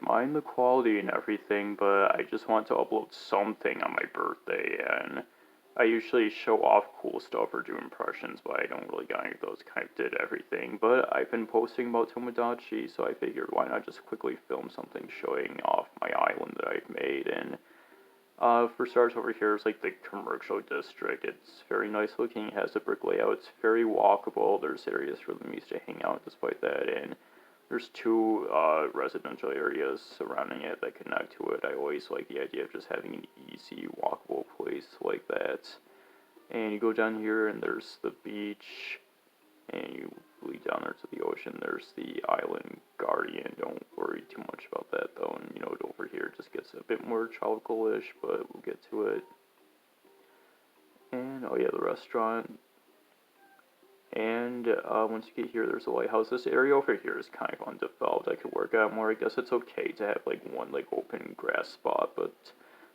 mind the quality and everything, but I just want to upload something on my birthday, and I usually show off cool stuff or do impressions, but I don't really got any of those, kind of did everything. But I've been posting about Tomodachi, so I figured why not just quickly film something showing off my island that I've made. And for starters, over here is like the commercial district. It's very nice looking, it has a brick layout, it's very walkable, there's areas for the me's to hang out despite that, and there's two residential areas surrounding it that connect to it. I always like the idea of just having an easy, walkable place like that. And you go down here, and there's the beach, and you lead down there to the ocean. There's the island guardian. Don't worry too much about that, though. And, over here it just gets a bit more tropical-ish, but we'll get to it. And, oh yeah, the restaurant. And once you get here, there's a lighthouse. This area over here is kind of undeveloped. I could work out more. I guess it's okay to have like one open grass spot, but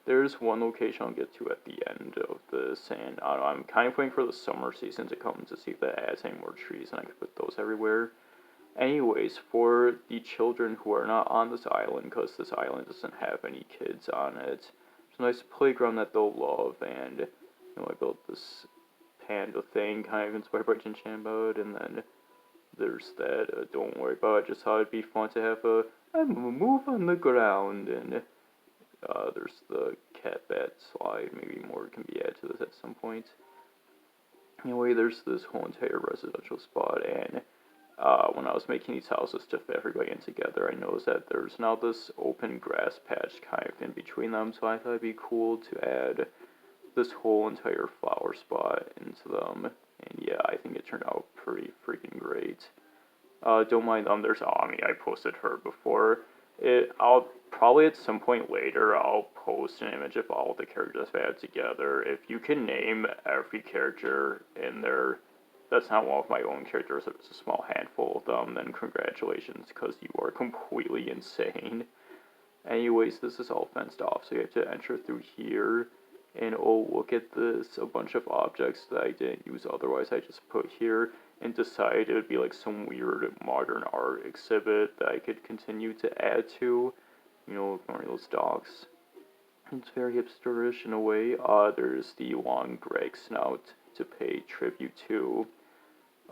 there's one location I'll get to at the end of this, and I don't know, I'm kind of waiting for the summer season to come to see if that adds any more trees, and I can put those everywhere. Anyways, for the children who are not on this island, because this island doesn't have any kids on it, it's a nice playground that they'll love, and I built this panda thing, kind of inspired by Jin mode, and then there's that, don't worry about it, just thought it'd be fun to have a move on the ground, and there's the cat bat slide, maybe more can be added to this at some point. Anyway, there's this whole entire residential spot, and when I was making these houses to fit everybody in together, I noticed that there's now this open grass patch kind of in between them, so I thought it'd be cool to add this whole entire flower spot into them, and yeah, I think it turned out pretty freaking great. Don't mind them, there's Ami, I posted her before. I'll probably at some point later, I'll post an image of all the characters I've added together. If you can name every character in there, that's not one of my own characters, it's a small handful of them, then congratulations, because you are completely insane. Anyways, this is all fenced off, so you have to enter through here. And oh, look at this, a bunch of objects that I didn't use otherwise I just put here, and decided it would be like some weird modern art exhibit that I could continue to add to, ignoring those dogs. It's very hipsterish in a way. There's the long Greg snout to pay tribute to.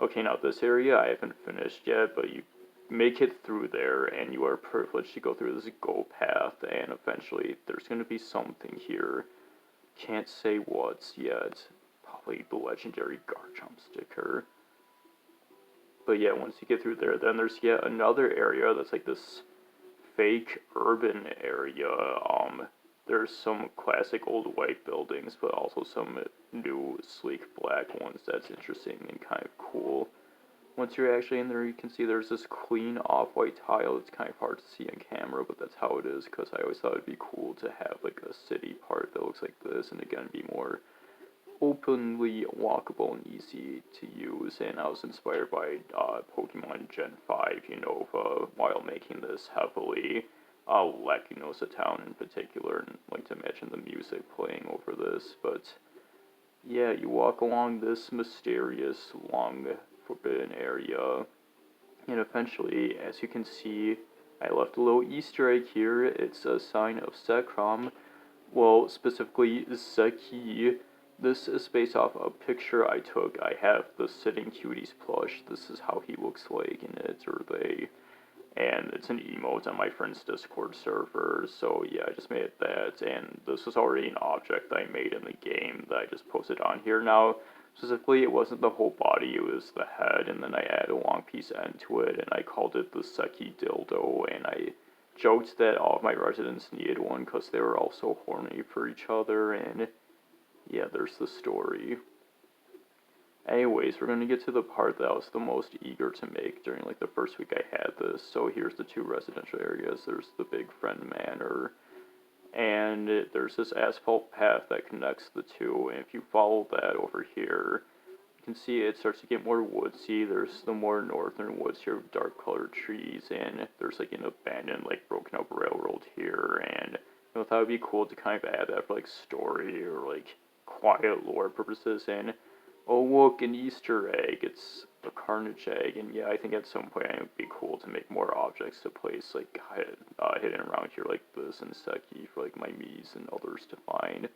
Okay, now this area I haven't finished yet, but you make it through there, and you are privileged to go through this go path, and eventually there's going to be something here. Can't say what yet. Probably the legendary Garchomp sticker. But yeah, once you get through there, then there's yet another area that's like this fake urban area. There's some classic old white buildings, but also some new sleek black ones that's interesting and kind of cool. Once you're actually in there, you can see there's this clean off-white tile. It's kind of hard to see on camera, but that's how it is, because I always thought it'd be cool to have like a city part that looks like this, and again, be more openly walkable and easy to use. And I was inspired by Pokemon Gen 5 Unova while making this heavily. Lacunosa Town in particular, and like to imagine the music playing over this, but yeah, you walk along this mysterious, long, forbidden area, and eventually, as you can see, I left a little Easter egg here. It's a sign of Zekrom, well, specifically Zeki. This is based off a picture I took. I have the Sitting Cuties plush. This is how he looks like in it, or they. And it's an emote on my friend's Discord server, so yeah, I just made that, and this was already an object that I made in the game that I just posted on here. Now, specifically, it wasn't the whole body, it was the head, and then I added a long piece end to it, and I called it the Seki Dildo, and I joked that all of my residents needed one because they were all so horny for each other, and yeah, there's the story. Anyways, we're going to get to the part that I was the most eager to make during like the first week I had this. So here's the two residential areas. There's the Big Friend Manor, and there's this asphalt path that connects the two, and if you follow that over here, you can see it starts to get more woodsy. There's the more northern woods here with dark colored trees, and there's like an abandoned, like broken up railroad here, and I thought it would be cool to kind of add that for like story or like quiet lore purposes. And oh look, an Easter egg. It's a of Carnage Egg, and yeah, I think at some point it would be cool to make more objects to place, like, hidden around here, like this Inseki, for, like, my Miis and others to find.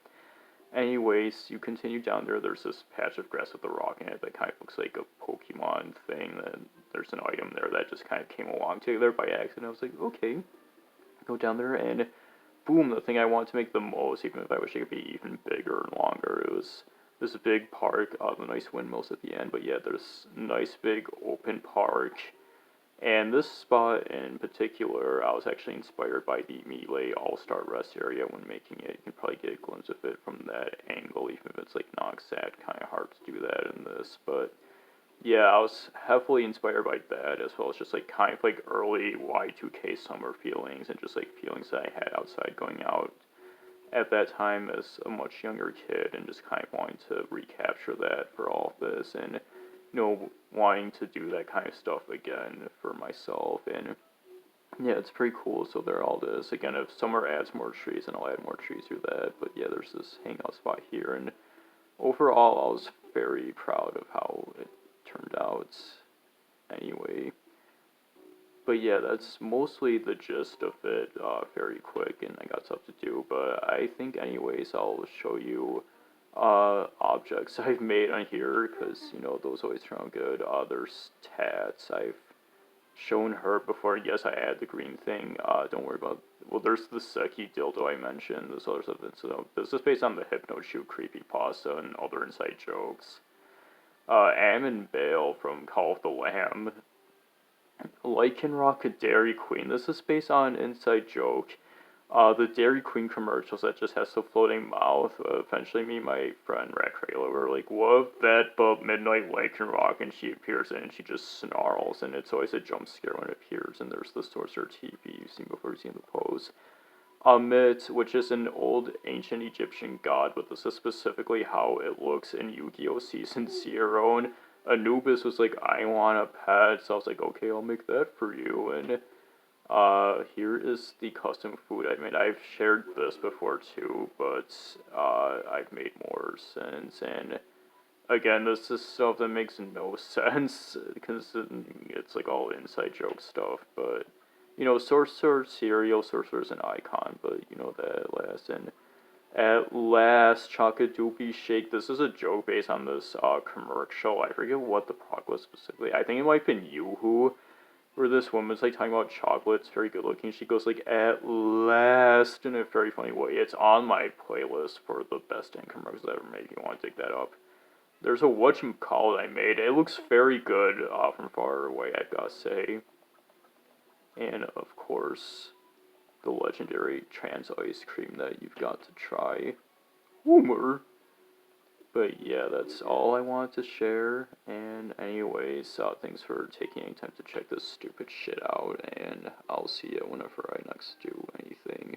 Anyways, you continue down there, there's this patch of grass with a rock in it that kind of looks like a Pokemon thing, and there's an item there that just kind of came along together by accident. I was like, okay, go down there, and boom, the thing I wanted to make the most, even if I wish it could be even bigger and longer, it was this big park, the nice windmills at the end, but yeah, there's nice big open park, and this spot in particular, I was actually inspired by the Melee All-Star Rest area when making it. You can probably get a glimpse of it from that angle, even if it's like Noxat, kind of hard to do that in this, but yeah, I was heavily inspired by that, as well as just like kind of like early Y2K summer feelings, and just like feelings that I had outside going out at that time as a much younger kid, and just kind of wanting to recapture that for all of this, and wanting to do that kind of stuff again for myself. And yeah, it's pretty cool. So there all is. Again, if summer adds more trees, then I'll add more trees through that. But yeah, there's this hangout spot here, and overall, I was very proud of how it turned out. Anyway. But yeah, that's mostly the gist of it, very quick, and I got stuff to do, but I think anyways I'll show you, objects I've made on here, because, those always sound good. There's Tats, I've shown her before. Yes, I add the green thing, don't worry about, well, there's the Seki dildo I mentioned, there's other stuff, so this is based on the Hypno Shoot creepypasta and other inside jokes. Ammon Bale from Call of the Lamb. Lycanroc, a Dairy Queen. This is based on an inside joke. The Dairy Queen commercials that just has the floating mouth. Eventually, me and my friend Rakrayla were like, what if that but Midnight Lycanroc, and she appears in and she just snarls, and it's always a jump scare when it appears, and there's the Sorcerer TV you've seen before you've seen the pose. Amit, which is an old ancient Egyptian god, but this is specifically how it looks in Yu-Gi-Oh! Season 0, and Anubis was like, I want a pet, so I was like, okay, I'll make that for you, and, here is the custom food I made. I've shared this before too, but, I've made more since, and, again, this is stuff that makes no sense, because it's, like, all inside joke stuff, but, Sorcerer cereal, Sorcerer's an icon, but, that at last, and at last, Chocodoopy Shake. This is a joke based on this commercial. I forget what the product was specifically. I think it might have been Yoo-Hoo, where this woman's like talking about chocolates, very good looking. She goes like, at last, in a very funny way. It's on my playlist for the best end commercials ever made, if you want to dig that up. There's a whatchamacallit I made. It looks very good from far away, I've got to say. And, of course, the legendary trans ice cream that you've got to try. Homer! But yeah, that's all I wanted to share, and anyways, thanks for taking any time to check this stupid shit out, and I'll see you whenever I next do anything.